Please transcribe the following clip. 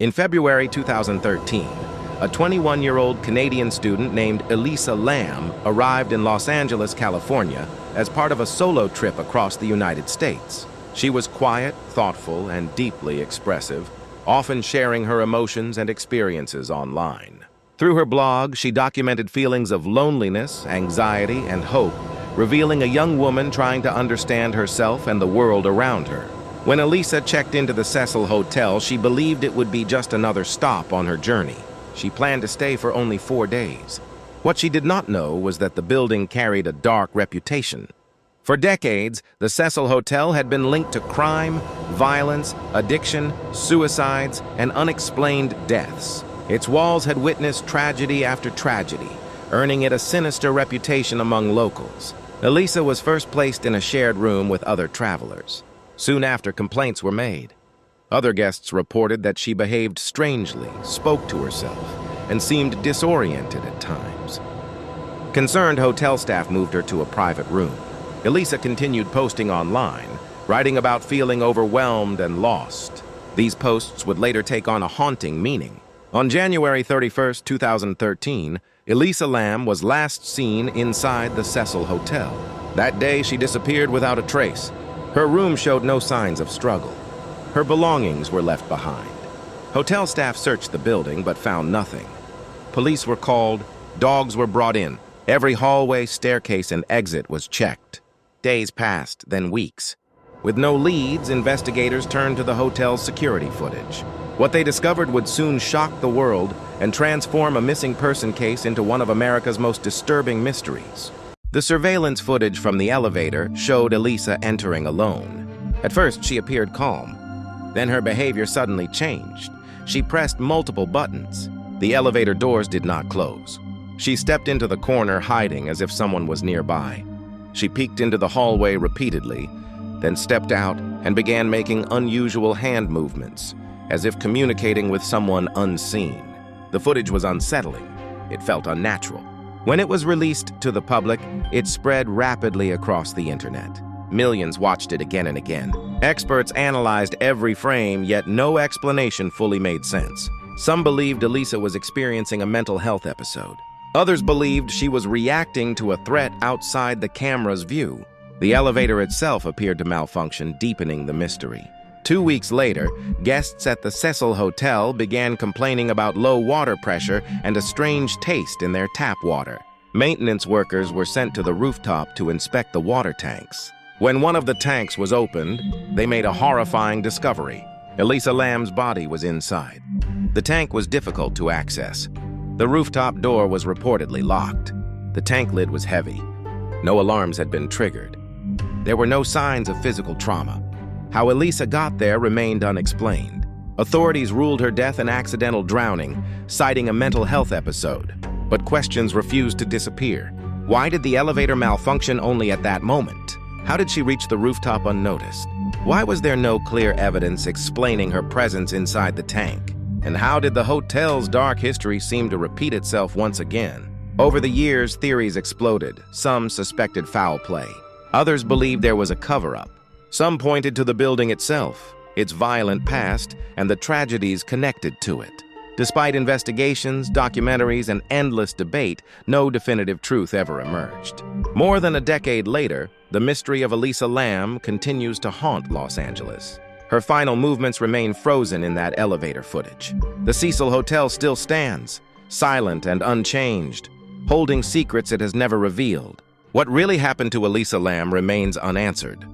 In February 2013, a 21-year-old Canadian student named Elisa Lam arrived in Los Angeles, California, as part of a solo trip across the United States. She was quiet, thoughtful, and deeply expressive, often sharing her emotions and experiences online. Through her blog, she documented feelings of loneliness, anxiety, and hope, revealing a young woman trying to understand herself and the world around her. When Elisa checked into the Cecil Hotel, she believed it would be just another stop on her journey. She planned to stay for only 4 days. What she did not know was that the building carried a dark reputation. For decades, the Cecil Hotel had been linked to crime, violence, addiction, suicides, and unexplained deaths. Its walls had witnessed tragedy after tragedy, earning it a sinister reputation among locals. Elisa was first placed in a shared room with other travelers. Soon after, complaints were made. Other guests reported that she behaved strangely, spoke to herself, and seemed disoriented at times. Concerned hotel staff moved her to a private room. Elisa continued posting online, writing about feeling overwhelmed and lost. These posts would later take on a haunting meaning. On January 31, 2013, Elisa Lam was last seen inside the Cecil Hotel. That day, she disappeared without a trace. Her room showed no signs of struggle. Her belongings were left behind. Hotel staff searched the building but found nothing. Police were called, dogs were brought in. Every hallway, staircase, and exit was checked. Days passed, then weeks. With no leads, investigators turned to the hotel's security footage. What they discovered would soon shock the world and transform a missing person case into one of America's most disturbing mysteries. The surveillance footage from the elevator showed Elisa entering alone. At first, she appeared calm. Then her behavior suddenly changed. She pressed multiple buttons. The elevator doors did not close. She stepped into the corner, hiding as if someone was nearby. She peeked into the hallway repeatedly, then stepped out and began making unusual hand movements, as if communicating with someone unseen. The footage was unsettling. It felt unnatural. When it was released to the public, it spread rapidly across the internet. Millions watched it again and again. Experts analyzed every frame, yet no explanation fully made sense. Some believed Elisa was experiencing a mental health episode. Others believed she was reacting to a threat outside the camera's view. The elevator itself appeared to malfunction, deepening the mystery. 2 weeks later, guests at the Cecil Hotel began complaining about low water pressure and a strange taste in their tap water. Maintenance workers were sent to the rooftop to inspect the water tanks. When one of the tanks was opened, they made a horrifying discovery. Elisa Lam's body was inside. The tank was difficult to access. The rooftop door was reportedly locked. The tank lid was heavy. No alarms had been triggered. There were no signs of physical trauma. How Elisa got there remained unexplained. Authorities ruled her death an accidental drowning, citing a mental health episode. But questions refused to disappear. Why did the elevator malfunction only at that moment? How did she reach the rooftop unnoticed? Why was there no clear evidence explaining her presence inside the tank? And how did the hotel's dark history seem to repeat itself once again? Over the years, theories exploded. Some suspected foul play. Others believed there was a cover-up. Some pointed to the building itself, its violent past, and the tragedies connected to it. Despite investigations, documentaries, and endless debate, no definitive truth ever emerged. More than a decade later, the mystery of Elisa Lam continues to haunt Los Angeles. Her final movements remain frozen in that elevator footage. The Cecil Hotel still stands, silent and unchanged, holding secrets it has never revealed. What really happened to Elisa Lam remains unanswered.